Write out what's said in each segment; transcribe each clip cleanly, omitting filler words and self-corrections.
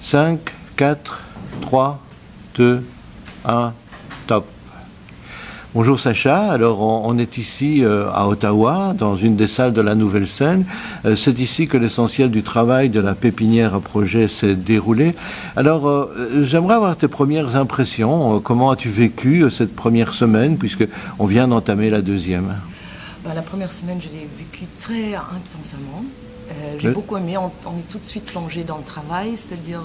5, 4, 3, 2, 1, top. Bonjour Sacha, alors on est ici à Ottawa, dans une des salles de la Nouvelle Scène. C'est ici que l'essentiel du travail de la pépinière à projet s'est déroulé. Alors j'aimerais avoir tes premières impressions. Comment as-tu vécu cette première semaine, puisque on vient d'entamer la deuxième? La première semaine, je l'ai vécue très intensément. J'ai beaucoup aimé, on est tout de suite plongé dans le travail, c'est-à-dire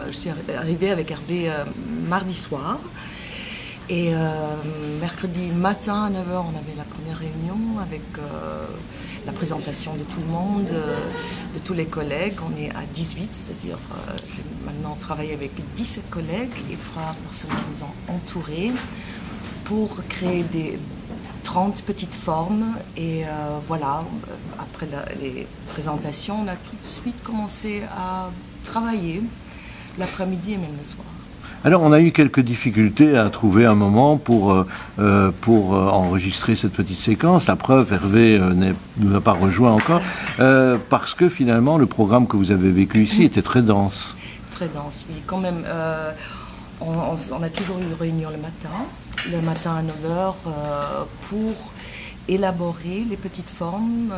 je suis arrivée avec Hervé mardi soir. Et mercredi matin à 9h, on avait la première réunion avec la présentation de tout le monde, de tous les collègues. On est à 18, c'est-à-dire j'ai maintenant travaillé avec 17 collègues et 3 personnes qui nous ont entourés pour créer des 30 petites formes. Et voilà, après les présentations, on a tout de suite commencé à travailler l'après-midi et même le soir. Alors, on a eu quelques difficultés à trouver un moment pour enregistrer cette petite séquence. La preuve, Hervé ne nous a pas rejoint encore, parce que finalement, le programme que vous avez vécu ici était très dense. Très dense, oui. Quand même, on a toujours eu une réunion le matin à 9h, pour élaborer les petites formes.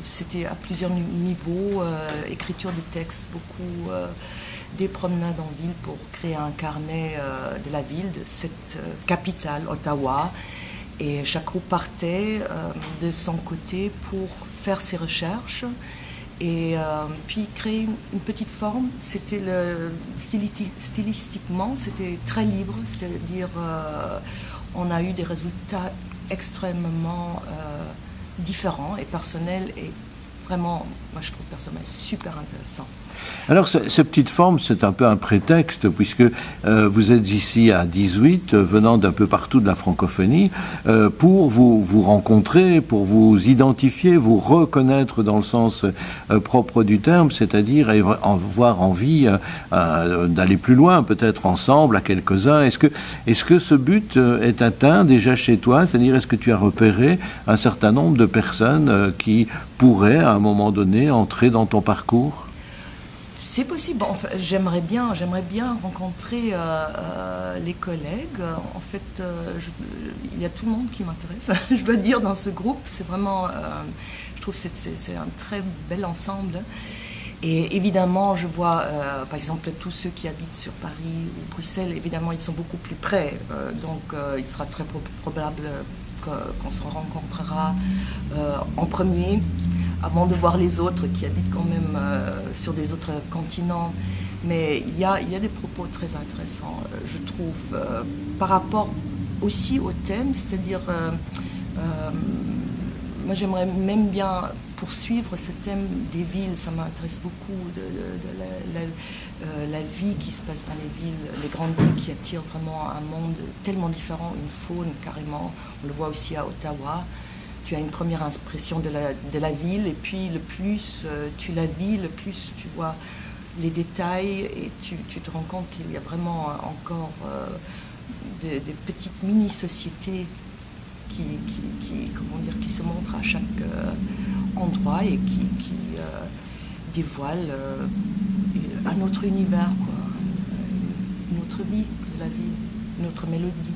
C'était à plusieurs niveaux, écriture du texte, beaucoup... des promenades en ville pour créer un carnet de la ville, de cette capitale, Ottawa. Et chaque groupe partait de son côté pour faire ses recherches et puis créer une petite forme. C'était stylistiquement, c'était très libre, c'est-à-dire on a eu des résultats extrêmement différents et personnels et vraiment, moi je trouve personnellement super intéressant. Alors ces petites formes, c'est un peu un prétexte puisque vous êtes ici à 18, venant d'un peu partout de la francophonie, pour vous rencontrer, pour vous identifier, vous reconnaître dans le sens propre du terme, c'est-à-dire avoir envie d'aller plus loin, peut-être ensemble, à quelques-uns. Est-ce que ce but est atteint déjà chez toi? C'est-à-dire, est-ce que tu as repéré un certain nombre de personnes qui pourraient, à un moment donné, entrer dans ton parcours? C'est possible. Enfin, j'aimerais bien rencontrer les collègues. En fait, il y a tout le monde qui m'intéresse, je dois dire, dans ce groupe. C'est vraiment, je trouve que c'est un très bel ensemble. Et évidemment, je vois, par exemple, tous ceux qui habitent sur Paris ou Bruxelles, évidemment, ils sont beaucoup plus près. Donc, il sera très probable qu'on se rencontrera en premier, avant de voir les autres qui habitent quand même sur des autres continents. Mais il y a des propos très intéressants, je trouve, par rapport aussi au thème, c'est-à-dire, moi j'aimerais même bien poursuivre ce thème des villes, ça m'intéresse beaucoup, de la vie qui se passe dans les villes, les grandes villes qui attirent vraiment un monde tellement différent, une faune carrément, on le voit aussi à Ottawa. Tu as une première impression de la ville et puis le plus tu la vis, le plus tu vois les détails et tu te rends compte qu'il y a vraiment encore des petites mini-sociétés qui se montrent à chaque endroit et qui dévoilent un autre univers, quoi, une autre vie de la ville, une autre mélodie.